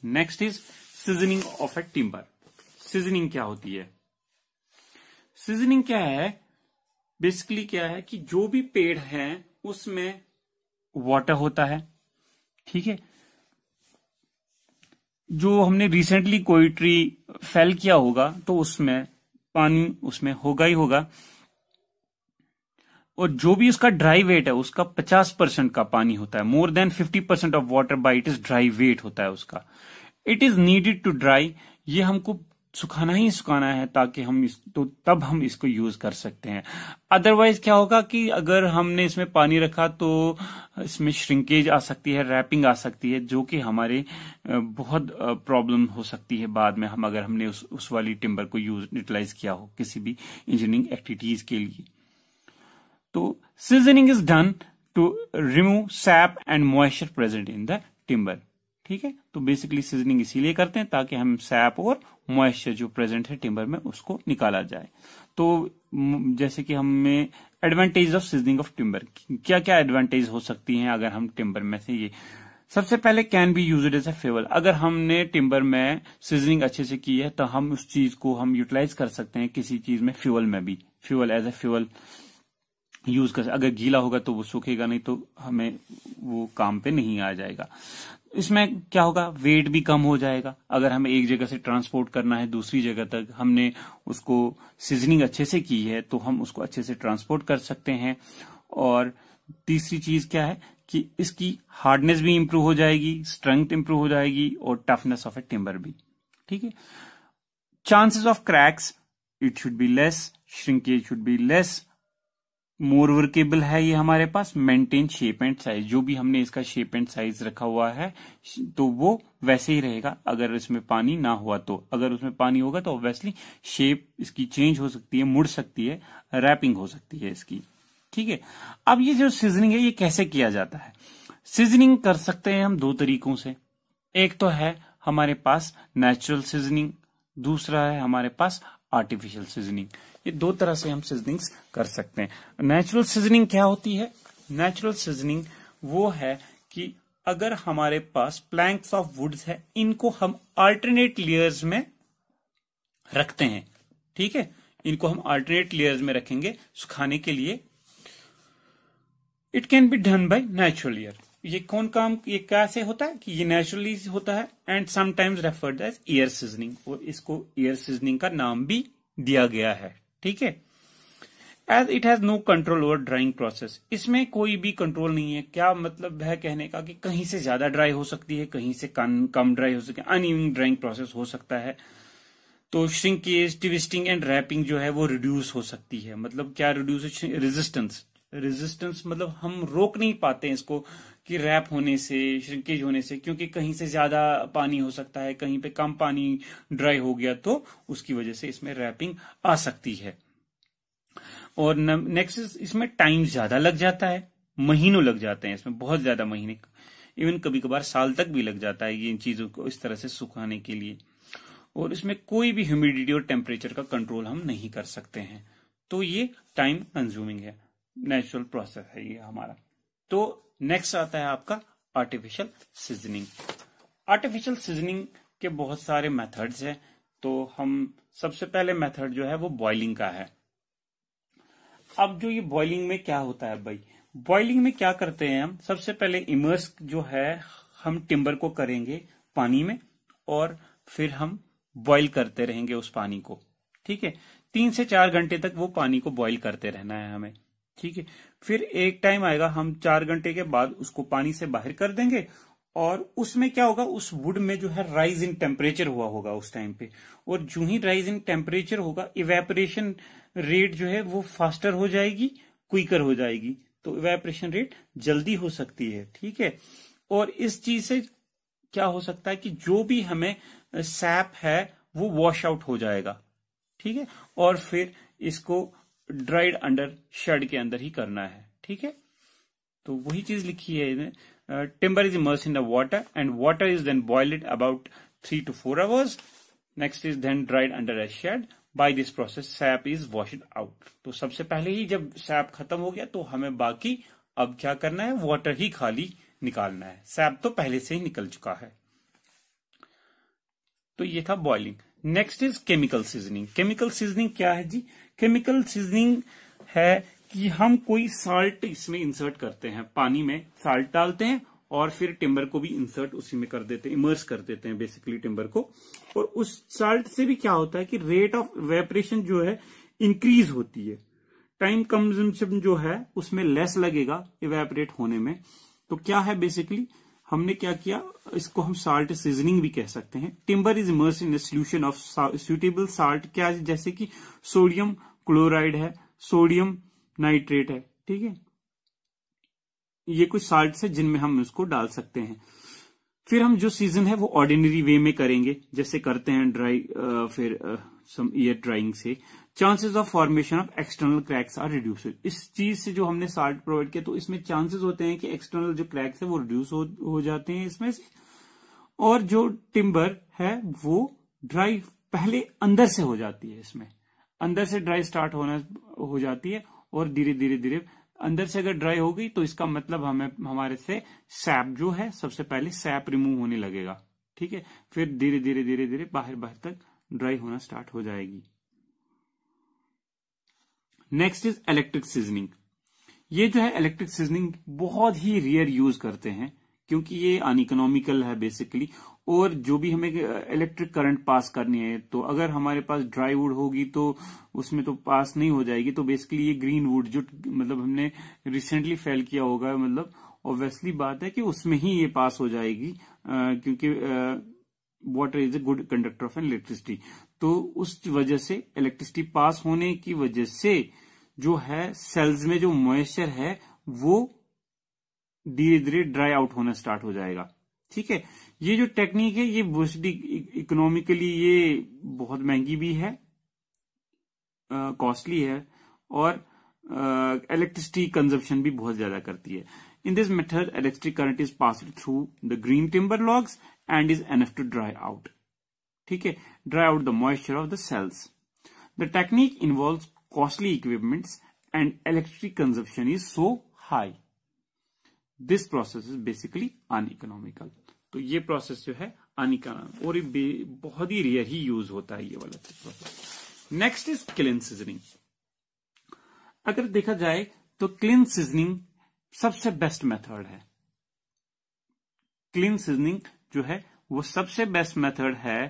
Next is seasoning of a timber. Seasoning क्या होती है? सीजनिंग क्या है? बेसिकली क्या है कि जो भी पेड़ है उसमें वाटर होता है, ठीक है। जो हमने रिसेंटली कोई ट्री फेल किया होगा तो उसमें पानी उसमें होगा ही होगा, और जो भी उसका ड्राई वेट है उसका 50% का पानी होता है। More than 50% of water by it is dry weight होता है उसका। It is needed to dry, ये हमको सुखाना ही सुखाना है ताकि हम तब हम इसको यूज कर सकते हैं। अदरवाइज क्या होगा कि अगर हमने इसमें पानी रखा तो इसमें श्रिंकेज आ सकती है, रैपिंग आ सकती है, जो कि हमारे बहुत प्रॉब्लम हो सकती है बाद में, हम अगर हमने उस वाली टिम्बर को यूटिलाइज किया हो किसी भी इंजीनियरिंग एक्टिविटीज के लिए। तो seasoning is done to remove sap and moisture present in the timber, ठीक है। तो बेसिकली सीजनिंग इसीलिए करते हैं ताकि हम सैप और मॉइस्चर जो प्रेजेंट है टिम्बर में उसको निकाला जाए। तो जैसे कि हमें advantage of seasoning of timber, क्या क्या एडवांटेज हो सकती हैं अगर हम टिम्बर में से ये, सबसे पहले can be used as a fuel. अगर हमने टिम्बर में सीजनिंग अच्छे से की है तो हम उस चीज को हम यूटिलाइज कर सकते हैं किसी चीज में, फ्यूल में भी, fuel as a fuel use कर। अगर गीला होगा तो वो सूखेगा नहीं, तो हमें वो काम पे नहीं आ जाएगा। इसमें क्या होगा, वेट भी कम हो जाएगा। अगर हमें एक जगह से ट्रांसपोर्ट करना है दूसरी जगह तक, हमने उसको सीजनिंग अच्छे से की है तो हम उसको अच्छे से ट्रांसपोर्ट कर सकते हैं। और तीसरी चीज क्या है कि इसकी हार्डनेस भी इंप्रूव हो जाएगी, स्ट्रेंथ इंप्रूव हो जाएगी और टफनेस ऑफ ए टिम्बर भी, ठीक है। Chances of cracks it should be less, shrinkage should be less, more workable है ये हमारे पास, मेंटेन शेप एंड साइज, जो भी हमने इसका शेप एंड साइज रखा हुआ है तो वो वैसे ही रहेगा अगर इसमें पानी ना हुआ तो। अगर उसमें पानी होगा तो ऑब्वियसली शेप इसकी चेंज हो सकती है, मुड़ सकती है, रैपिंग हो सकती है इसकी, ठीक है। अब ये जो सीजनिंग है ये कैसे किया जाता है? सीजनिंग कर सकते हैं हम दो तरीकों से। एक तो है हमारे पास नेचुरल सीजनिंग, दूसरा है हमारे पास आर्टिफिशियल सीजनिंग। ये दो तरह से हम सीजनिंग्स कर सकते हैं। नेचुरल सीजनिंग क्या होती है? नेचुरल सीजनिंग वो है कि अगर हमारे पास प्लैंक्स ऑफ वुड्स है, इनको हम अल्टरनेट लेयर्स में रखते हैं, ठीक है। इनको हम अल्टरनेट लेयर्स में रखेंगे सुखाने के लिए। It can be done by natural layer. ये कौन काम, ये कैसे होता है कि ये नेचुरली होता है and sometimes referred as air seasoning, और इसको एयर सीजनिंग का नाम भी दिया गया है, ठीक है। As it has no control over drying process, इसमें कोई भी कंट्रोल नहीं है। क्या मतलब है कहने का कि कहीं से ज्यादा ड्राई हो सकती है, कहीं से कम ड्राई हो सकती है, अनइवन ड्राइंग प्रोसेस हो सकता है। तो श्रिंकेज, ट्विस्टिंग एंड रैपिंग जो है वो रिड्यूस हो सकती है। मतलब क्या रिड्यूस? रेजिस्टेंस मतलब हम रोक नहीं पाते हैं इसको कि रैप होने से, श्रिंकेज होने से, क्योंकि कहीं से ज्यादा पानी हो सकता है, कहीं पे कम पानी ड्राई हो गया तो उसकी वजह से इसमें रैपिंग आ सकती है। और नेक्स्ट इसमें टाइम ज्यादा लग जाता है, महीनों लग जाते हैं इसमें, बहुत ज्यादा महीने, इवन कभी कभार साल तक भी लग जाता है ये इन चीजों को इस तरह से सुखाने के लिए। और इसमें कोई भी ह्यूमिडिटी और टेम्परेचर का कंट्रोल हम नहीं कर सकते हैं, तो ये टाइम कंज्यूमिंग है, नेचुरल प्रोसेस है ये हमारा। तो नेक्स्ट आता है आपका आर्टिफिशियल सीजनिंग। आर्टिफिशियल सीजनिंग के बहुत सारे मेथड्स हैं। तो हम सबसे पहले मेथड जो है वो बॉइलिंग का है। अब जो ये बॉइलिंग में क्या होता है भाई, बॉइलिंग में क्या करते हैं हम, सबसे पहले इमर्स जो है हम टिम्बर को करेंगे पानी में और फिर हम बॉईल करते रहेंगे उस पानी को, ठीक है। 3 से 4 घंटे तक वो पानी को बॉईल करते रहना है हमें, ठीक है। फिर एक टाइम आएगा हम 4 घंटे के बाद उसको पानी से बाहर कर देंगे और उसमें क्या होगा, उस वुड में जो है राइज इन टेम्परेचर हुआ होगा उस टाइम पे, और जो ही राइज इन टेम्परेचर होगा इवेपोरेशन रेट जो है वो फास्टर हो जाएगी, क्विकर हो जाएगी, तो इवेपोरेशन रेट जल्दी हो सकती है, ठीक है। और इस चीज से क्या हो सकता है कि जो भी हमें सैप है वो वॉश आउट हो जाएगा, ठीक है। और फिर इसको ड्राइड अंडर शेड के अंदर ही करना है, ठीक है। तो वही चीज लिखी है इसमें, timber is immersed in the water and water is then boiled about 3 to 4 hours. Next is then dried under a shed. By this process sap is washed out. तो सबसे पहले ही जब सैप खत्म हो गया तो हमें बाकी अब क्या करना है, वाटर ही खाली निकालना है, सैप तो पहले से ही निकल चुका है। तो ये था boiling. Next is chemical seasoning. Chemical seasoning क्या है जी? केमिकल सीजनिंग है कि हम कोई साल्ट इसमें इंसर्ट करते हैं, पानी में साल्ट डालते हैं और फिर टिम्बर को भी इंसर्ट उसी में कर देते हैं, इमर्स कर देते हैं बेसिकली टिम्बर को। और उस साल्ट से भी क्या होता है कि रेट ऑफ इवेपोरेशन जो है इंक्रीज होती है, टाइम कंजम्पशन जो है उसमें लेस लगेगा इवेपोरेट होने में। तो क्या है बेसिकली हमने क्या किया, इसको हम साल्ट सीजनिंग भी कह सकते हैं। Timber is immerse in solution of suitable salt, क्या है जैसे कि सोडियम क्लोराइड है, सोडियम नाइट्रेट है, ठीक है, ये कुछ साल्ट है जिनमें हम उसको डाल सकते हैं। फिर हम जो सीजन है वो ऑर्डिनरी वे में करेंगे जैसे करते हैं ड्राई, फिर सम एयर ड्राइंग से। Chances of formation of external cracks are reduced. इस चीज से जो हमने साल्ट प्रोवाइड किया तो इसमें चांसेस होते हैं कि एक्सटर्नल जो क्रैक्स है वो रिड्यूस हो जाते हैं इसमें से। और जो टिम्बर है वो ड्राई पहले अंदर से हो जाती है, इसमें अंदर से ड्राई स्टार्ट होना हो जाती है और धीरे धीरे धीरे अंदर से अगर ड्राई हो गई तो इसका मतलब हमें हमारे से सैप जो है सबसे पहले सैप रिमूव होने लगेगा, ठीक है, फिर धीरे धीरे धीरे धीरे बाहर तक ड्राई होना स्टार्ट हो जाएगी। Next is electric seasoning. ये जो है इलेक्ट्रिक सीजनिंग बहुत ही रेयर यूज करते हैं क्योंकि ये अनइकोनॉमिकल है बेसिकली। और जो भी हमें इलेक्ट्रिक करंट पास करनी है तो अगर हमारे पास ड्राई वुड होगी तो उसमें तो पास नहीं हो जाएगी। तो बेसिकली ये ग्रीन वुड जो मतलब हमने रिसेंटली फेल किया होगा, मतलब ऑब्वियसली बात है कि उसमें ही ये पास हो जाएगी क्योंकि water is a good conductor of electricity. तो उस वजह से इलेक्ट्रिसिटी पास होने की वजह से जो है सेल्स में जो मॉइस्चर है वो धीरे धीरे ड्राई आउट होना स्टार्ट हो जाएगा, ठीक है। ये जो टेक्निक है ये इकोनॉमिकली ये बहुत महंगी भी है, कॉस्टली है और इलेक्ट्रिसिटी कंजप्शन भी बहुत ज्यादा करती है। In this method electric current is passed through the green timber logs and is enough to dry out, ठीक है, dry out the moisture of the cells. The technique involves costly equipments and electric consumption is so high. This process is basically uneconomical. तो ये process जो है uneconomical और ये बहुत ही rare ही use होता है ये वाला process. Next is clean seasoning. अगर देखा जाए तो क्लीन सीजनिंग सबसे बेस्ट मेथड है। क्लीन सीजनिंग जो है वो सबसे बेस्ट मेथड है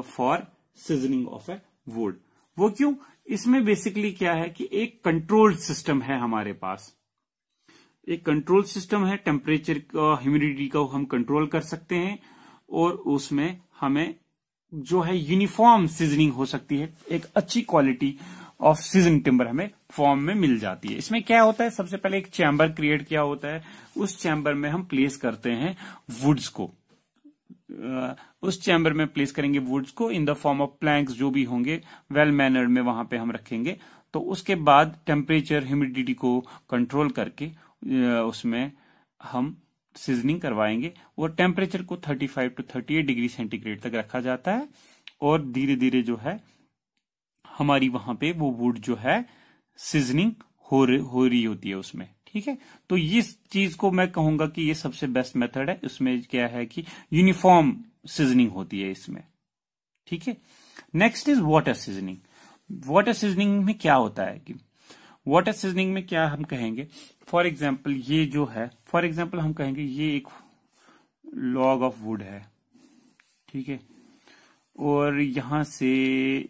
for seasoning of A would. वो क्यों? इसमें बेसिकली क्या है कि एक कंट्रोल्ड सिस्टम है हमारे पास, एक कंट्रोल सिस्टम है, टेम्परेचर का ह्यूमिडिटी का हम कंट्रोल कर सकते हैं और उसमें हमें जो है यूनिफॉर्म सीजनिंग हो सकती है, एक अच्छी क्वालिटी ऑफ सीजन टिम्बर हमें फॉर्म में मिल जाती है। इसमें क्या होता है, सबसे पहले एक चैम्बर क्रिएट किया होता है, उस चैम्बर में हम प्लेस करते हैं वुड्स को, उस चैम्बर में प्लेस करेंगे वुड्स को in the form of Planck's जो भी होंगे वेल मैनर्ड में वहां पे हम रखेंगे। तो उसके बाद टेम्परेचर ह्यूमिडिटी को कंट्रोल करके उसमें हम सीजनिंग करवाएंगे और टेम्परेचर को 35 to 38 डिग्री सेंटीग्रेड तक रखा जाता है और धीरे धीरे जो है हमारी वहां पे वो वुड जो है सीजनिंग हो रही होती है उसमें, ठीक है। तो इस चीज को मैं कहूंगा कि ये सबसे बेस्ट मेथड है। उसमें क्या है कि यूनिफॉर्म सीजनिंग होती है इसमें, ठीक है। Next is water seasoning. Water seasoning में क्या होता है कि वाटर सीजनिंग में क्या हम कहेंगे, फॉर एग्जाम्पल ये जो है, फॉर एग्जाम्पल हम कहेंगे ये एक लॉग ऑफ वुड है, ठीक है, और यहां से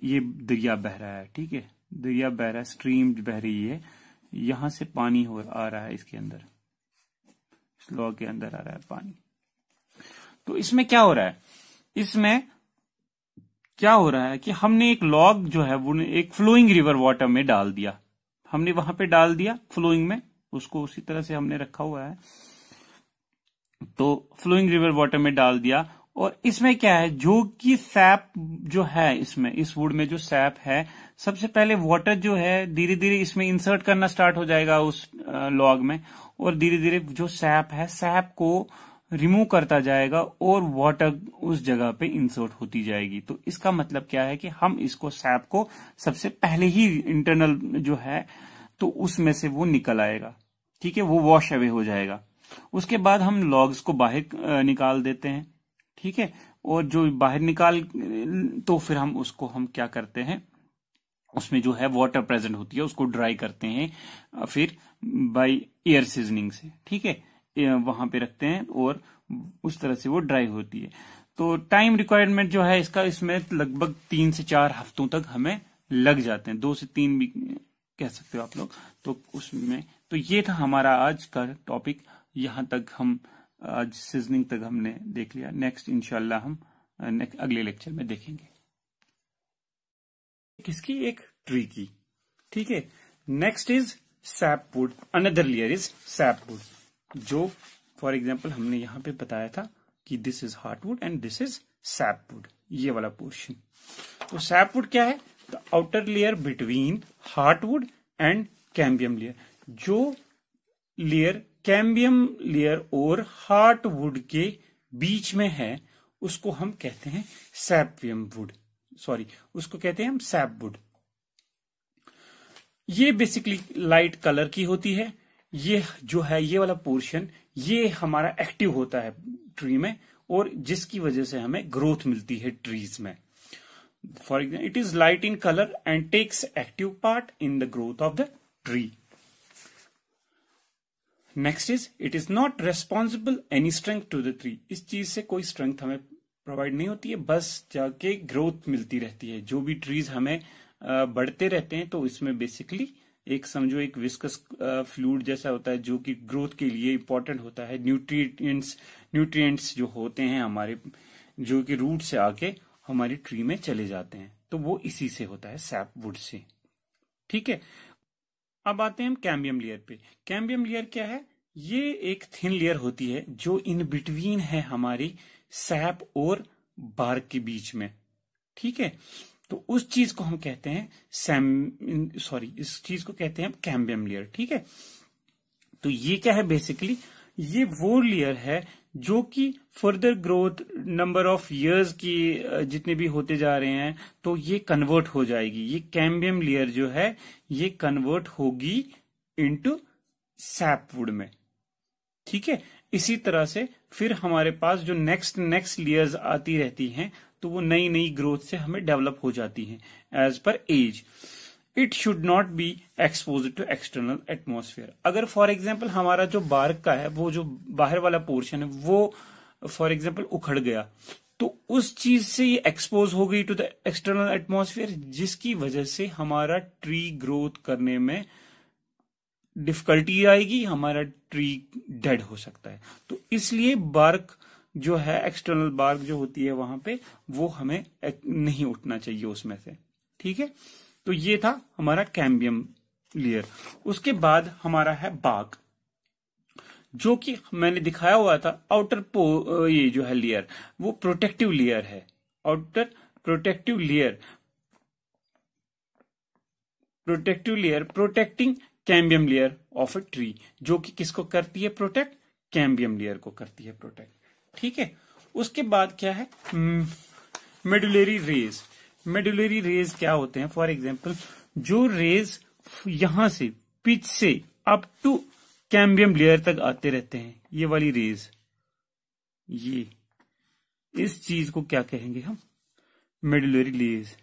ये दरिया बह रहा है, ठीक है, दरिया बह रहा है, स्ट्रीम बह रही है, यहां से पानी आ रहा है इसके अंदर, इस लॉग के अंदर आ रहा है पानी। तो इसमें क्या हो रहा है, इसमें क्या हो रहा है कि हमने एक लॉग जो है वो एक फ्लोइंग रिवर वाटर में डाल दिया, हमने वहां पे डाल दिया फ्लोइंग में, उसको उसी तरह से हमने रखा हुआ है, तो फ्लोइंग रिवर वाटर में डाल दिया। और इसमें क्या है, जो कि सैप जो है इसमें, इस वुड में जो सैप है, सबसे पहले वाटर जो है धीरे धीरे इसमें इंसर्ट करना स्टार्ट हो जाएगा उस लॉग में और धीरे धीरे जो सैप है सैप को रिमूव करता जाएगा और वाटर उस जगह पे इंसर्ट होती जाएगी। तो इसका मतलब क्या है कि हम इसको सैप को सबसे पहले ही इंटरनल जो है तो उसमें से वो निकल आएगा, ठीक है, वो वॉश अवे हो जाएगा। उसके बाद हम लॉग्स को बाहर निकाल देते हैं, ठीक है, और जो बाहर निकाल तो फिर हम क्या करते हैं, उसमें जो है वाटर प्रेजेंट होती है उसको ड्राई करते हैं फिर बाय एयर सीजनिंग से, ठीक है, वहां पे रखते हैं और उस तरह से वो ड्राई होती है। तो टाइम रिक्वायरमेंट जो है इसका, इसमें लगभग 3 से 4 हफ्तों तक हमें लग जाते हैं, 2 से 3 भी कह सकते हो आप लोग। तो उसमें तो ये था हमारा आज का टॉपिक, यहां तक हम आज सीजनिंग तक हमने देख लिया। नेक्स्ट इंशाल्लाह हम अगले लेक्चर में देखेंगे किसकी, एक ट्री की, ठीक है। Next is sapwood, another layer is sapwood, जो फॉर एग्जांपल हमने यहां पे बताया था कि this is heartwood and this is sapwood, ये वाला पोर्शन। तो सैपवुड क्या है, the outer layer between heartwood and cambium layer, जो लेयर कैम्बियम लेयर और हार्टवुड के बीच में है उसको हम कहते हैं सैपवियम वुड, उसको कहते हैं हम सैपवुड। ये बेसिकली लाइट कलर की होती है। ये जो है ये वाला पोर्शन ये हमारा एक्टिव होता है ट्री में, और जिसकी वजह से हमें ग्रोथ मिलती है ट्रीज में। For example it is light in colour and takes active part in the growth of the tree. Next is it is not responsible any strength to the tree, इस चीज से कोई स्ट्रेंथ हमें provide नहीं होती है, बस जाके ग्रोथ मिलती रहती है। जो भी ट्रीज हमें बढ़ते रहते हैं तो इसमें बेसिकली एक समझो एक विस्कस फ्लूइड जैसा होता है जो कि ग्रोथ के लिए इंपॉर्टेंट होता है। न्यूट्रिएंट्स जो होते हैं हमारे, जो कि रूट से आके हमारी ट्री में चले जाते हैं, तो वो इसी से होता है, सैपवुड से, ठीक है। अब आते हैं हम कैम्बियम लेयर पे। कैम्बियम लेयर क्या है, ये एक थिन लेयर होती है जो इन बिटवीन है हमारी सैप और बार्क के बीच में, ठीक है। तो उस चीज को हम कहते हैं इस चीज को कहते हैं हम कैम्बियम लेयर, ठीक है। तो ये क्या है, बेसिकली ये वो लेयर है जो कि further growth number of years की जितने भी होते जा रहे हैं तो ये कन्वर्ट हो जाएगी। ये कैम्बियम लेयर जो है ये कन्वर्ट होगी इनटू सैपवुड में, ठीक है। इसी तरह से फिर हमारे पास जो नेक्स्ट लेयर्स आती रहती हैं तो वो नई नई ग्रोथ से हमें डेवलप हो जाती हैं एज पर एज। It should not be expose to external atmosphere. अगर फॉर एग्जाम्पल हमारा जो बार्क का है, वो जो बाहर वाला पोर्शन है वो फॉर एग्जाम्पल उखड़ गया, तो उस चीज से ये एक्सपोज हो गई टू द एक्सटर्नल एटमॉस्फेयर, जिसकी वजह से हमारा ट्री ग्रोथ करने में डिफिकल्टी आएगी, हमारा ट्री डेड हो सकता है। तो इसलिए बार्क जो है, एक्सटर्नल बार्क जो होती है वहां पे, वो हमें नहीं उठना चाहिए उसमें से, ठीक है। तो ये था हमारा कैम्बियम लेयर। उसके बाद हमारा है बार्क, जो कि मैंने दिखाया हुआ था आउटर ये जो है लेयर वो प्रोटेक्टिव लेयर है। Outer protective layer protecting cambium layer of a tree, जो कि किसको करती है प्रोटेक्ट, कैम्बियम लेयर को करती है प्रोटेक्ट, ठीक है। उसके बाद क्या है, मेडुलरी रेज। मेडुलरी रेज क्या होते हैं, फॉर एग्जांपल जो रेज यहां से पिच से अप टू कैम्बियम लेयर तक आते रहते हैं, ये वाली रेज, ये इस चीज को क्या कहेंगे हम, मेडुलरी रेज,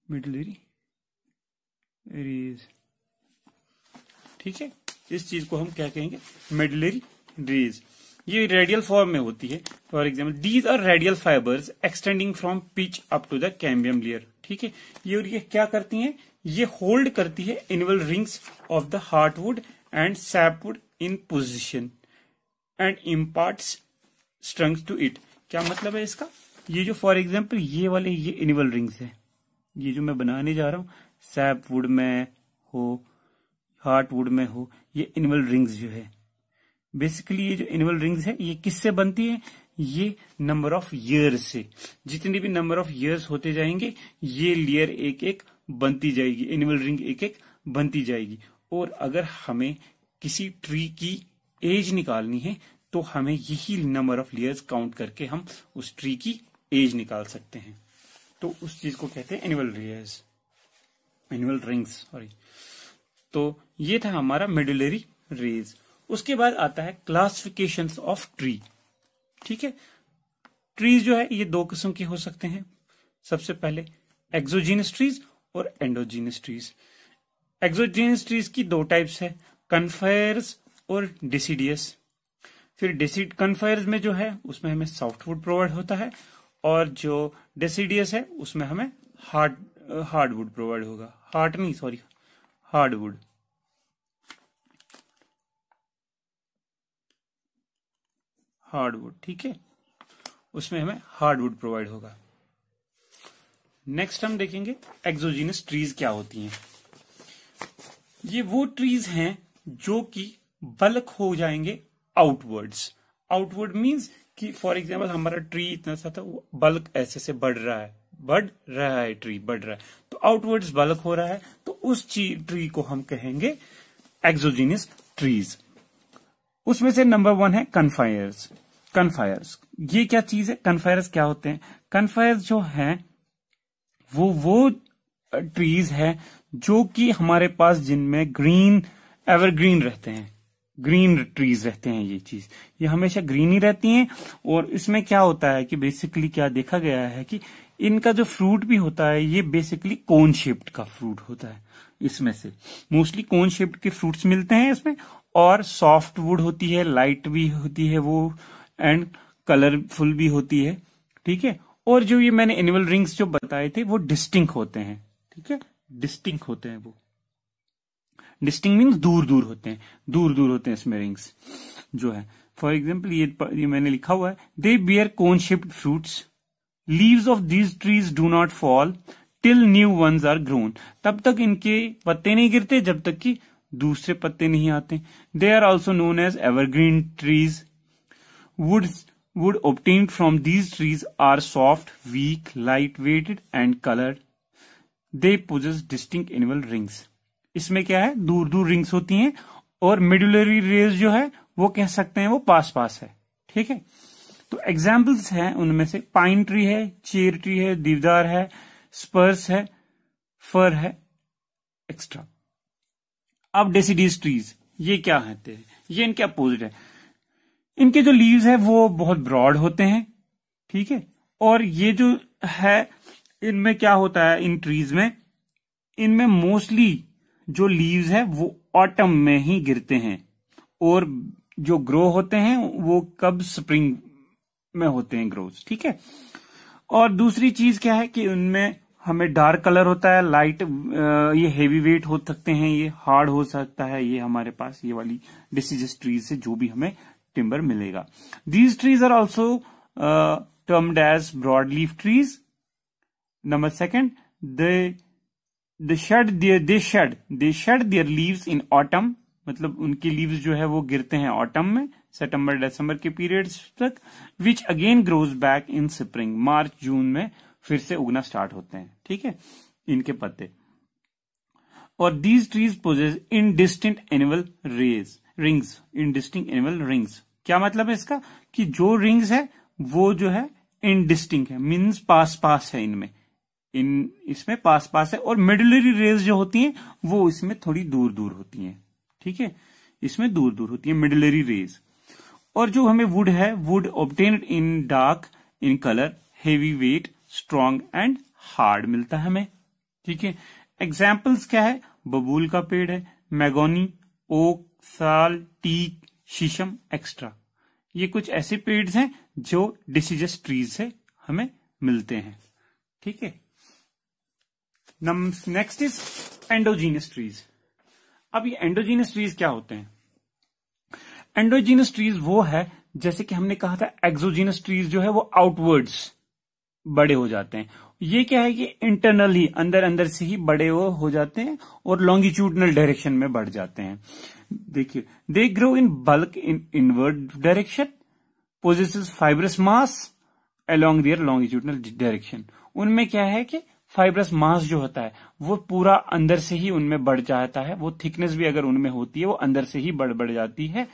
मेडुलरी रेज, ठीक है। इस चीज को हम क्या कहेंगे, मेडुलरी रेज। ये रेडियल फॉर्म में होती है। For example these are radial fibres extending from pith up to the cambium layer, ठीक है। ये क्या करती हैं, ये होल्ड करती है inner rings of the heartwood and sapwood in position and imparts strength to it. क्या मतलब है इसका, ये जो फॉर एग्जाम्पल ये वाले ये इनवल रिंग्स है, ये जो मैं बनाने जा रहा हूं, सैपवुड में हो, हार्टवुड में हो, ये इनवल रिंग्स जो है, बेसिकली ये जो इनवल रिंग्स है ये किससे बनती है, ये नंबर ऑफ ईयर्स से। जितने भी नंबर ऑफ ईयर्स होते जाएंगे ये लेयर एक एक बनती जाएगी, इनवल रिंग एक एक बनती जाएगी। और अगर हमें किसी ट्री की एज निकालनी है तो हमें यही नंबर ऑफ लेयर्स काउंट करके हम उस ट्री की एज निकाल सकते हैं। तो उस चीज को कहते हैं annual layers, annual rings, sorry. तो ये था हमारा मेडुलरी रेज। उसके बाद आता है क्लासिफिकेशंस ऑफ ट्री, ठीक है। ट्रीज जो है ये दो किस्म के हो सकते हैं। सबसे पहले एक्सोजीनस ट्रीज और एंडोजीनस ट्रीज। एक्सोजीनस ट्रीज की दो टाइप्स है, कन्फायर्स और डिसिडियस। फिर कन्फायर्स में जो है उसमें हमें सॉफ्टवुड प्रोवाइड होता है, और जो डिसिडियस है उसमें हमें हार्डवुड प्रोवाइड होगा। हार्डवुड, ठीक है, उसमें हमें हार्डवुड प्रोवाइड होगा। नेक्स्ट हम देखेंगे एक्सोजीनस ट्रीज क्या होती हैं। ये वो ट्रीज हैं जो कि बल्क हो जाएंगे आउटवर्ड्स। आउटवर्ड मींस कि फॉर एग्जांपल हमारा ट्री इतना सा था, वो बल्क ऐसे से बढ़ रहा है, ट्री बढ़ रहा है, तो आउटवर्ड्स बल्क हो रहा है, तो उस ट्री को हम कहेंगे एक्सोजीनस ट्रीज। उसमें से नंबर 1 है कन्फायर्स। ये क्या चीज है? कन्फायर्स क्या होते हैं? कन्फायर्स जो हैं वो ट्रीज है जो कि हमारे पास जिनमें एवरग्रीन रहते हैं, ग्रीन ट्रीज रहते हैं। ये हमेशा ग्रीन ही रहती हैं। और इसमें क्या होता है कि बेसिकली क्या देखा गया है कि इनका जो फ्रूट भी होता है ये बेसिकली कोन शेप्ड का फ्रूट होता है। इसमें से मोस्टली कोन शेप्ड के फ्रूट्स मिलते हैं इसमें, और सॉफ्ट वुड होती है, लाइट भी होती है वो, एंड कलरफुल भी होती है, ठीक है। और जो ये मैंने एनिमल रिंग्स जो बताए थे वो डिस्टिंक्ट होते हैं, ठीक है, डिस्टिंक्ट होते हैं वो। डिस्टिंक्ट मीन्स दूर दूर होते हैं इसमें रिंग्स जो है। फॉर एग्जाम्पल ये मैंने लिखा हुआ है, they bear cone shaped fruits, leaves of these trees do not fall till new ones are grown. तब तक इनके पत्ते नहीं गिरते जब तक कि दूसरे पत्ते नहीं आते। They are also known as evergreen trees. Wood obtained from these trees are soft, weak, light-weighted and colored. They possess distinct annual rings. इसमें क्या है? दूर दूर रिंग्स होती हैं, और मिडुलरी रेज जो है वो कह सकते हैं वो पास पास है, ठीक है। तो एग्जाम्पल्स हैं उनमें से पाइन ट्री है, चेयर ट्री है, देवदार है, स्पर्स है, फर है, एक्स्ट्रा। अब डेसिडियस ट्रीज ये क्या है? ये इनके अपोजिट है। इनके जो लीव्स है वो बहुत ब्रॉड होते हैं, ठीक है। और ये जो है इनमें क्या होता है, इन ट्रीज में इनमें मोस्टली जो लीव्स है वो ऑटम में ही गिरते हैं, और जो ग्रो होते हैं वो कब स्प्रिंग में होते हैं ग्रोथ, ठीक है। और दूसरी चीज क्या है कि उनमें हमें डार्क कलर होता है, लाइट, ये हेवी वेट हो सकते हैं, ये हार्ड हो सकता है। ये हमारे पास ये वाली डिसीजस ट्रीज से जो भी हमें टिम्बर मिलेगा। These trees are also termed as broadleaf trees. Number 2, they shed their leaves in autumn. मतलब उनके लीव्स जो है वो गिरते हैं ऑटम में, सितंबर दिसंबर के पीरियड्स तक, which again grows back in spring. मार्च जून में फिर से उगना स्टार्ट होते हैं, ठीक है, इनके पत्ते। और these trees possess indistinct annual rings. क्या मतलब है इसका? कि जो रिंग्स है वो जो है इनडिस्टिंक्ट है, मीन्स पास है इसमें पास है। और मिडुलरी रेज जो होती हैं वो इसमें थोड़ी दूर दूर होती हैं, ठीक है, इसमें दूर दूर होती है मिडुलरी रेज। और जो हमें वुड है, would obtained in dark in colour, heavy weight, strong and hard मिलता है हमें, ठीक है। एग्जाम्पल्स क्या है? बबूल का पेड़ है, मैगोनी, ओक, साल, टीक, शीशम, एक्स्ट्रा। ये कुछ ऐसे पेड़ हैं जो डिसीजस ट्रीज से हमें मिलते हैं, ठीक है। Next is endogenous trees. अब ये एंडोजीनस ट्रीज क्या होते हैं? एंडोजीनस ट्रीज वो है, जैसे कि हमने कहा था एक्सोजीनस ट्रीज जो है वो आउटवर्ड्स बड़े हो जाते हैं। ये क्या है कि इंटरनली अंदर से ही बड़े हो जाते हैं और लॉन्गिट्यूडनल डायरेक्शन में बढ़ जाते हैं। देखिए, they grow in bulk in inward direction, possesses fibrous mass along their longitudinal direction. उनमें क्या है कि फाइब्रस मास जो होता है वो पूरा अंदर से ही उनमें बढ़ जाता है। वो थिकनेस भी अगर उनमें होती है वो अंदर से ही बढ़ जाती है,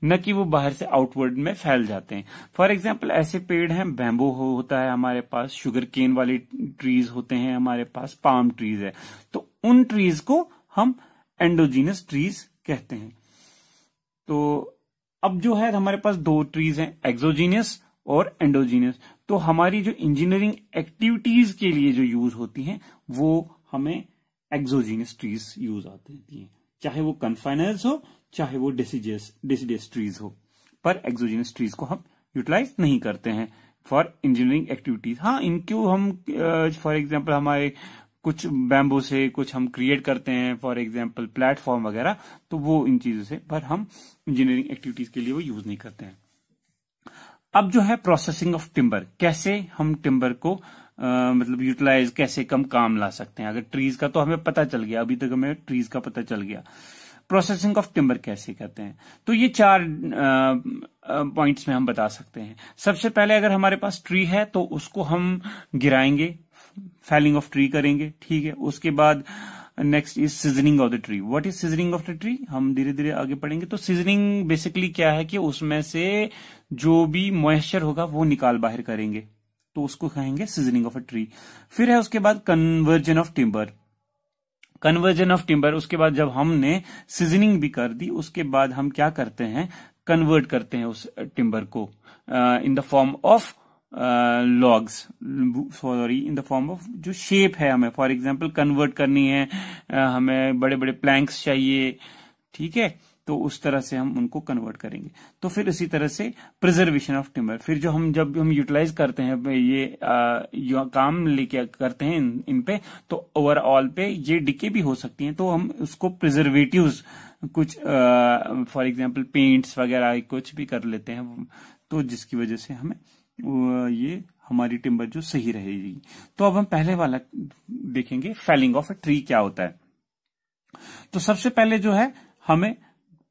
न कि वो बाहर से आउटवर्ड में फैल जाते हैं। फॉर एग्जाम्पल ऐसे पेड़ हैं, बैम्बो होता है हमारे पास, शुगर केन वाली ट्रीज होते हैं हमारे पास, पाम ट्रीज है। तो उन ट्रीज को हम एंडोजीनस ट्रीज कहते हैं। तो अब जो है हमारे पास दो ट्रीज हैं, एक्सोजीनियस और एंडोजीनियस। तो हमारी जो इंजीनियरिंग एक्टिविटीज के लिए जो यूज होती हैं वो हमें एक्सोजीनियस ट्रीज यूज आती हैं, चाहे वो कन्फाइनर्स हो चाहे वो डेसिडियस ट्रीज हो, पर एक्सोजीनियस ट्रीज को हम यूटिलाइज नहीं करते हैं फॉर इंजीनियरिंग एक्टिविटीज। हाँ, इनको हम फॉर एग्जांपल हमारे कुछ बैम्बू से कुछ हम क्रिएट करते हैं, फॉर एग्जांपल प्लेटफॉर्म वगैरह, तो वो इन चीजों से, पर हम इंजीनियरिंग एक्टिविटीज के लिए वो यूज नहीं करते हैं। अब जो है प्रोसेसिंग ऑफ टिम्बर, कैसे हम टिम्बर को मतलब यूटिलाइज कैसे कम काम ला सकते हैं। अगर ट्रीज का तो हमें पता चल गया, अभी तक हमें ट्रीज का पता चल गया, प्रोसेसिंग ऑफ टिम्बर कैसे करते हैं, तो ये 4 पॉइंट्स में हम बता सकते हैं। सबसे पहले अगर हमारे पास ट्री है तो उसको हम गिराएंगे, फैलिंग ऑफ ट्री करेंगे, ठीक है। उसके बाद next is seasoning of the tree. What is seasoning of the tree, हम धीरे धीरे आगे पढ़ेंगे। तो सीजनिंग बेसिकली क्या है कि उसमें से जो भी मॉइस्चर होगा वो निकाल बाहर करेंगे, तो उसको कहेंगे सीजनिंग ऑफ अ ट्री। फिर है उसके बाद conversion of timber, conversion of timber. उसके बाद जब हमने सीजनिंग भी कर दी, उसके बाद हम क्या करते हैं, कन्वर्ट करते हैं उस टिम्बर को in the form of logs, sorry in the form of जो शेप है, हमें फॉर एग्जांपल कन्वर्ट करनी है, हमें बड़े बड़े प्लैंक्स चाहिए, ठीक है, तो उस तरह से हम उनको कन्वर्ट करेंगे। तो फिर इसी तरह से प्रिजर्वेशन ऑफ टिम्बर, फिर जो हम जब हम यूटिलाइज करते हैं ये काम लेके करते हैं इन पे, तो ओवरऑल पे ये डिके भी हो सकती हैं, तो हम उसको प्रिजर्वेटिव्स कुछ फॉर एग्जांपल पेंट्स वगैरह कुछ भी कर लेते हैं, तो जिसकी वजह से हमें ये हमारी टिम्बर जो सही रहेगी। तो अब हम पहले वाला देखेंगे, फेलिंग ऑफ अ ट्री क्या होता है। तो सबसे पहले जो है हमें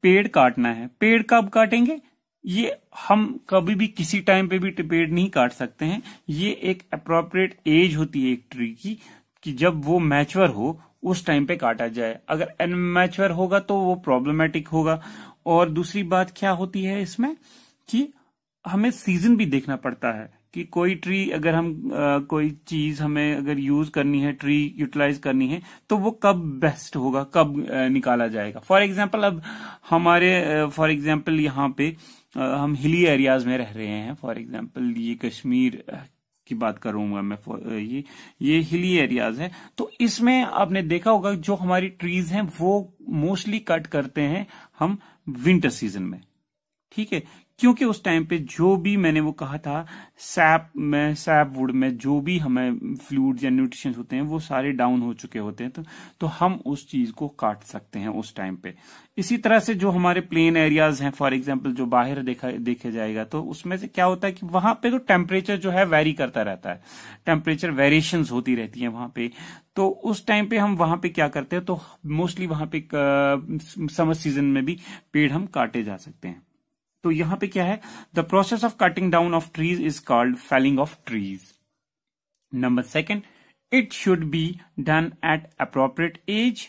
पेड़ काटना है। पेड़ कब काटेंगे, ये हम कभी भी किसी टाइम पे भी पेड़ नहीं काट सकते हैं। ये एक अप्रोप्रिएट एज होती है एक ट्री की, कि जब वो मैच्योर हो उस टाइम पे काटा जाए। अगर अनमैच्योर होगा तो वो प्रॉब्लमेटिक होगा। और दूसरी बात क्या होती है इसमें कि हमें सीजन भी देखना पड़ता है कि कोई ट्री अगर हम कोई चीज हमें अगर यूज करनी है, ट्री यूटिलाइज करनी है, तो वो कब बेस्ट होगा, कब निकाला जाएगा। फॉर एग्जांपल अब हमारे फॉर एग्जांपल यहाँ पे हम हिली एरियाज में रह रहे हैं, फॉर एग्जांपल ये कश्मीर की बात करूंगा मैं, ये हिली एरियाज है, तो इसमें आपने देखा होगा जो हमारी ट्रीज हैं वो मोस्टली कट करते हैं हम विंटर सीजन में, ठीक है, क्योंकि उस टाइम पे जो भी मैंने वो कहा था सैप वुड में जो भी हमें फ्लूइड्स या न्यूट्रिशंस होते हैं वो सारे डाउन हो चुके होते हैं, तो हम उस चीज को काट सकते हैं उस टाइम पे। इसी तरह से जो हमारे प्लेन एरियाज हैं, फॉर एग्जांपल जो बाहर देखा जाएगा, तो उसमें से क्या होता है कि वहां पे तो टेम्परेचर जो है वेरी करता रहता है, टेम्परेचर वेरिएशंस होती रहती है वहां पे। तो उस टाइम पे हम वहां पे क्या करते हैं, तो मोस्टली वहां पे समर सीजन में भी पेड़ हम काटे जा सकते हैं। तो यहां पे क्या है, the process of cutting down of trees is called felling of trees. Number 2, it should be done at appropriate age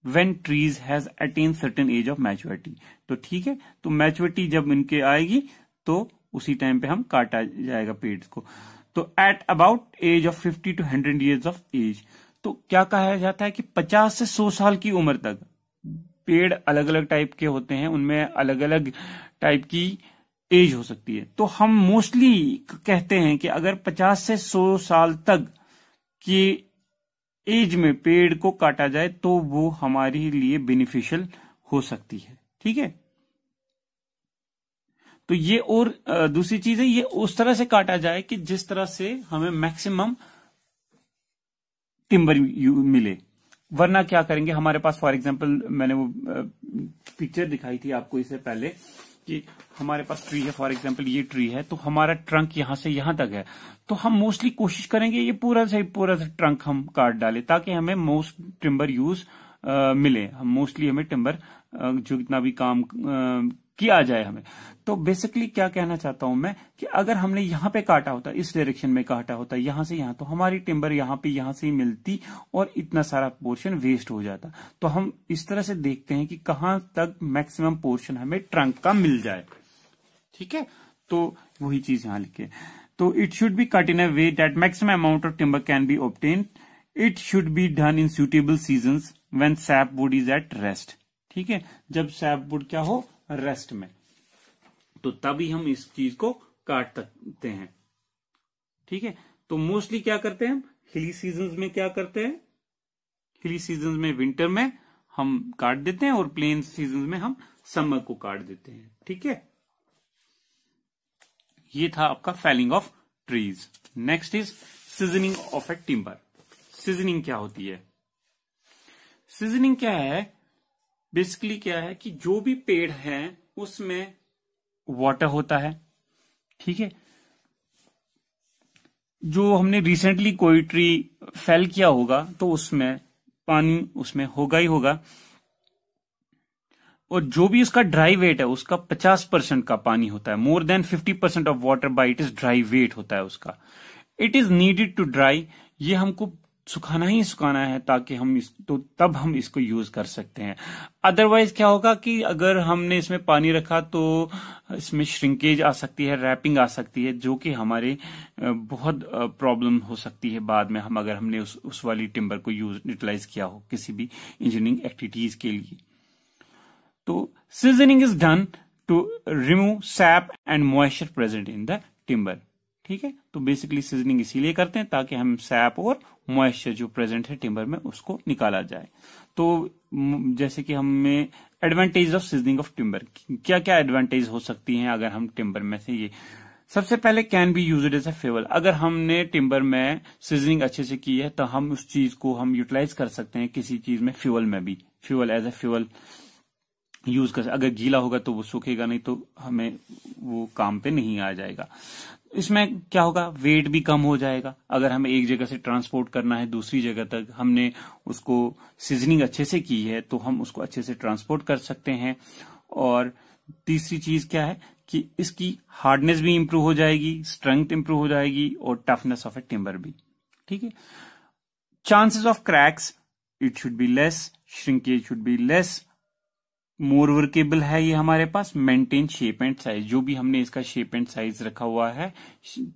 when trees has attain certain age of maturity. तो ठीक है, तो मैच्योरिटी जब इनके आएगी तो उसी टाइम पे हम काटा जाएगा पेड़ को। तो at about age of 50 to 100 years of age, तो क्या कहा जाता है कि 50 से 100 साल की उम्र तक पेड़ अलग अलग टाइप के होते हैं, उनमें अलग अलग टाइप की एज हो सकती है। तो हम मोस्टली कहते हैं कि अगर 50 से 100 साल तक की एज में पेड़ को काटा जाए तो वो हमारे लिए बेनिफिशियल हो सकती है, ठीक है। तो ये और दूसरी चीज है, ये उस तरह से काटा जाए कि जिस तरह से हमें मैक्सिमम टिम्बर मिले। वरना क्या करेंगे, हमारे पास फॉर एग्जांपल मैंने वो पिक्चर दिखाई थी आपको इससे पहले कि हमारे पास ट्री है, फॉर एग्जांपल ये ट्री है, तो हमारा ट्रंक यहां से यहां तक है, तो हम मोस्टली कोशिश करेंगे ये पूरा से ट्रंक हम काट डालें ताकि हमें मोस्ट टिम्बर यूज मिले। हम मोस्टली हमें टिम्बर जो इतना भी काम किया जाए हमें। तो बेसिकली क्या कहना चाहता हूं मैं कि अगर हमने यहां पे काटा होता, इस डायरेक्शन में काटा होता यहां से यहां, तो हमारी टिम्बर यहां से ही मिलती और इतना सारा पोर्शन वेस्ट हो जाता। तो हम इस तरह से देखते हैं कि कहां तक मैक्सिमम पोर्शन हमें ट्रंक का मिल जाए, ठीक है। तो वही चीज यहां लिखे, तो it should B cut in a way that maximum amount of timber can be obtain. It should be done in suitable seasons when SAP would is at rest, ठीक है। जब सैप वुड क्या हो, रेस्ट में, तो तभी हम इस चीज को काट सकते हैं। ठीक है। तो मोस्टली क्या करते हैं हम हिली सीजन्स में, क्या करते हैं हिली सीजन्स में विंटर में हम काट देते हैं और प्लेन सीजन्स में हम समर को काट देते हैं। ठीक है, ये था आपका felling of trees. Next is seasoning of a timber. Seasoning क्या होती है? सीजनिंग क्या है? बेसिकली क्या है कि जो भी पेड़ है उसमें वाटर होता है। ठीक है, जो हमने रिसेंटली कोई ट्री फेल किया होगा तो उसमें पानी उसमें होगा ही होगा, और जो भी उसका ड्राई वेट है उसका 50% का पानी होता है। More than 50% of water by it is dry weight होता है उसका। It is needed to dry, ये हमको सुखाना ही सुखाना है ताकि हम तो तब हम इसको यूज कर सकते हैं। अदरवाइज क्या होगा कि अगर हमने इसमें पानी रखा तो इसमें श्रिंकेज आ सकती है, रैपिंग आ सकती है, जो कि हमारे बहुत प्रॉब्लम हो सकती है बाद में, हम अगर हमने उस वाली टिम्बर को यूटिलाइज किया हो किसी भी इंजीनियरिंग एक्टिविटीज के लिए। तो seasoning is done to remove sap and moisture present in the timber. ठीक है, तो बेसिकली सीजनिंग इसीलिए करते हैं ताकि हम सैप और मॉइस्चर जो प्रेजेंट है टिम्बर में उसको निकाला जाए। तो जैसे कि हमें advantage of seasoning of timber, क्या क्या एडवांटेज हो सकती हैं अगर हम टिम्बर में से ये, सबसे पहले can be used as a fuel. अगर हमने टिम्बर में सीजनिंग अच्छे से की है तो हम उस चीज को हम यूटिलाइज कर सकते हैं किसी चीज में, फ्यूल में भी, fuel as a fuel use कर। अगर गीला होगा तो वो सूखेगा नहीं, तो हमें वो काम पे नहीं आ जाएगा। इसमें क्या होगा, वेट भी कम हो जाएगा। अगर हमें एक जगह से ट्रांसपोर्ट करना है दूसरी जगह तक, हमने उसको सीजनिंग अच्छे से की है तो हम उसको अच्छे से ट्रांसपोर्ट कर सकते हैं। और तीसरी चीज क्या है कि इसकी हार्डनेस भी इंप्रूव हो जाएगी, स्ट्रेंथ इंप्रूव हो जाएगी और टफनेस ऑफ ए टिम्बर भी। ठीक है, chances of cracks it should be less, shrinkage should be less, more workable है ये हमारे पास, मेंटेन शेप एंड साइज, जो भी हमने इसका शेप एंड साइज रखा हुआ है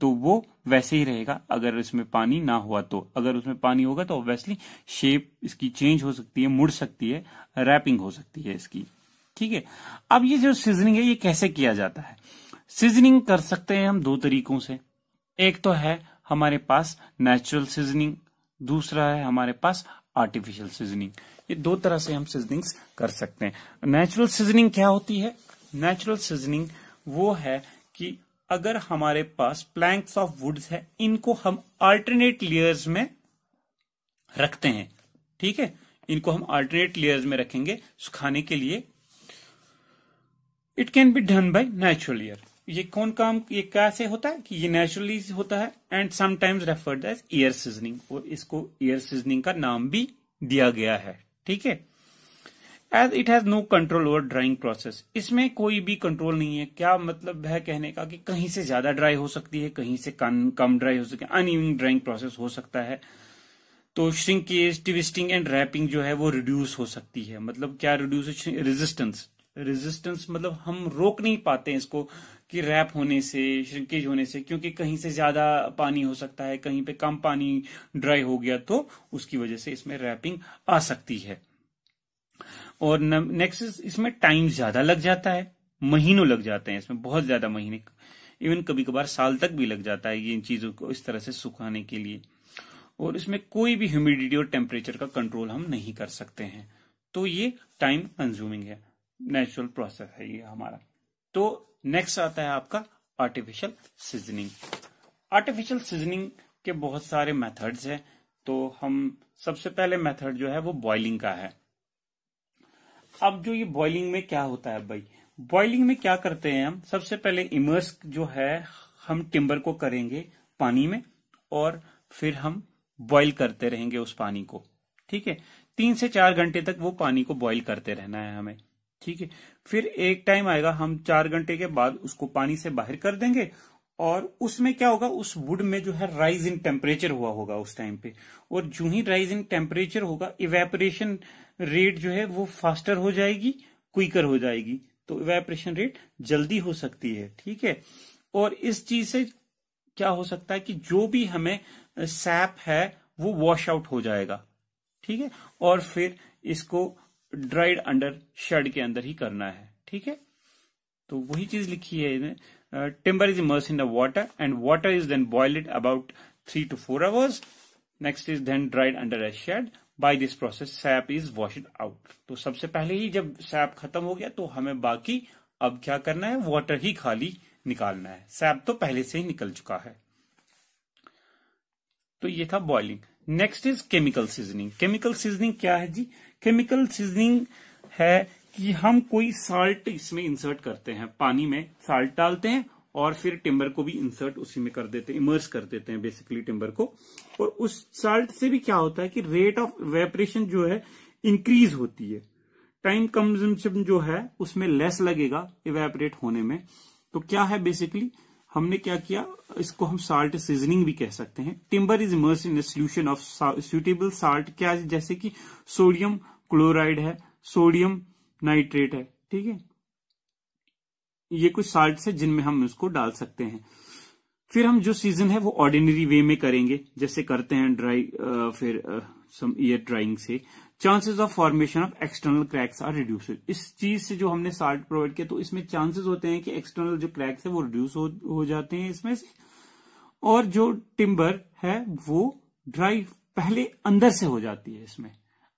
तो वो वैसे ही रहेगा अगर इसमें पानी ना हुआ तो। अगर उसमें पानी होगा तो ऑब्वियसली शेप इसकी चेंज हो सकती है, मुड़ सकती है, रैपिंग हो सकती है इसकी। ठीक है, अब ये जो सीजनिंग है ये कैसे किया जाता है? सीजनिंग कर सकते हैं हम दो तरीकों से। एक तो है हमारे पास नेचुरल सीजनिंग, दूसरा है हमारे पास आर्टिफिशियल सीजनिंग। ये दो तरह से हम सीजनिंग्स कर सकते हैं। नेचुरल सीजनिंग क्या होती है? नेचुरल सीजनिंग वो है कि अगर हमारे पास प्लैंक्स ऑफ वुड्स है, इनको हम अल्टरनेट लेयर्स में रखते हैं। ठीक है, इनको हम अल्टरनेट लेयर्स में रखेंगे सुखाने के लिए। It can be done by natural layer. ये कौन काम, ये कैसे होता है कि ये नेचुरली होता है and sometimes referred as air seasoning, और इसको एयर सीजनिंग का नाम भी दिया गया है। ठीक है, as it has no control over drying process, इसमें कोई भी कंट्रोल नहीं है। क्या मतलब है कहने का कि कहीं से ज्यादा ड्राई हो सकती है, कहीं से कम ड्राई हो सकती है, अनइवन ड्राइंग प्रोसेस हो सकता है। तो श्रिंकेज, ट्विस्टिंग एंड रैपिंग जो है वो रिड्यूस हो सकती है। मतलब क्या रिड्यूस? रेजिस्टेंस, रेजिस्टेंस मतलब हम रोक नहीं पाते हैं इसको कि रैप होने से, श्रिंकेज होने से, क्योंकि कहीं से ज्यादा पानी हो सकता है, कहीं पे कम पानी ड्राई हो गया तो उसकी वजह से इसमें रैपिंग आ सकती है। और नेक्स्ट इसमें टाइम ज्यादा लग जाता है, महीनों लग जाते हैं इसमें, बहुत ज्यादा महीने, इवन कभी कभार साल तक भी लग जाता है ये इन चीजों को इस तरह से सुखाने के लिए। और इसमें कोई भी ह्यूमिडिटी और टेम्परेचर का कंट्रोल हम नहीं कर सकते हैं, तो ये टाइम कंज्यूमिंग है, नेचुरल प्रोसेस है ये हमारा। तो नेक्स्ट आता है आपका आर्टिफिशियल सीजनिंग। आर्टिफिशियल सीजनिंग के बहुत सारे मेथड्स हैं, तो हम सबसे पहले मेथड जो है वो बॉइलिंग का है। अब जो ये बॉइलिंग में क्या होता है भाई, बॉइलिंग में क्या करते हैं हम, सबसे पहले इमर्स जो है हम टिम्बर को करेंगे पानी में और फिर हम बॉईल करते रहेंगे उस पानी को। ठीक है, 3 से 4 घंटे तक वो पानी को बॉईल करते रहना है हमें। ठीक है, फिर एक टाइम आएगा हम 4 घंटे के बाद उसको पानी से बाहर कर देंगे, और उसमें क्या होगा, उस वुड में जो है राइज इन टेम्परेचर हुआ होगा उस टाइम पे, और जो ही राइज इन टेम्परेचर होगा इवेपोरेशन रेट जो है वो फास्टर हो जाएगी, क्विकर हो जाएगी, तो इवेपोरेशन रेट जल्दी हो सकती है। ठीक है, और इस चीज से क्या हो सकता है कि जो भी हमें सैप है वो वॉश आउट हो जाएगा। ठीक है, और फिर इसको ड्राइड अंडर शेड के अंदर ही करना है। ठीक है, तो वही चीज लिखी है इन्हें, timber is immersed in the water and water is then boiled about 3 to 4 hours. Next is then dried under a shed. By this process sap is washed out. तो सबसे पहले ही जब सैप खत्म हो गया तो हमें बाकी अब क्या करना है, वाटर ही खाली निकालना है, सैप तो पहले से ही निकल चुका है। तो ये था boiling. Next is chemical seasoning. Chemical seasoning क्या है जी? केमिकल सीजनिंग है कि हम कोई साल्ट इसमें इंसर्ट करते हैं, पानी में साल्ट डालते हैं और फिर टिम्बर को भी इंसर्ट उसी में कर देते हैं, इमर्स कर देते हैं बेसिकली टिम्बर को। और उस साल्ट से भी क्या होता है कि रेट ऑफ इवेपोरेशन जो है इंक्रीज होती है, टाइम कंजम्पशन जो है उसमें लेस लगेगा इवेपोरेट होने में। तो क्या है बेसिकली हमने क्या किया, इसको हम साल्ट सीजनिंग भी कह सकते हैं। Timber is immersed in solution of suitable salt, क्या है जैसे कि सोडियम क्लोराइड है, सोडियम नाइट्रेट है, ठीक है, ये कुछ साल्ट है जिनमें हम उसको डाल सकते हैं। फिर हम जो सीजन है वो ऑर्डिनरी वे में करेंगे जैसे करते हैं ड्राई, फिर सम एयर ड्राइंग से। Chances of formation of external cracks are reduced. इस चीज से जो हमने साल्ट प्रोवाइड किया तो इसमें चांसेस होते हैं कि एक्सटर्नल जो क्रैक्स है वो रिड्यूस हो जाते हैं इसमें से, और जो टिम्बर है वो ड्राई पहले अंदर से हो जाती है, इसमें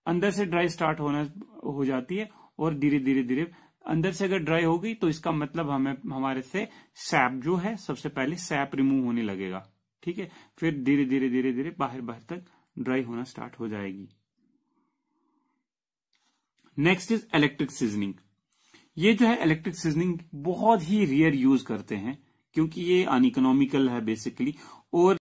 अंदर से ड्राई स्टार्ट होना हो जाती है और धीरे धीरे धीरे अंदर से अगर ड्राई हो गई तो इसका मतलब हमें हमारे से सैप जो है सबसे पहले सैप रिमूव होने लगेगा, ठीक है, फिर धीरे धीरे धीरे धीरे बाहर तक ड्राई होना स्टार्ट हो जाएगी। Next is electric seasoning. ये जो है इलेक्ट्रिक सीजनिंग बहुत ही रेयर यूज करते हैं क्योंकि ये अनइकोनॉमिकल है बेसिकली, और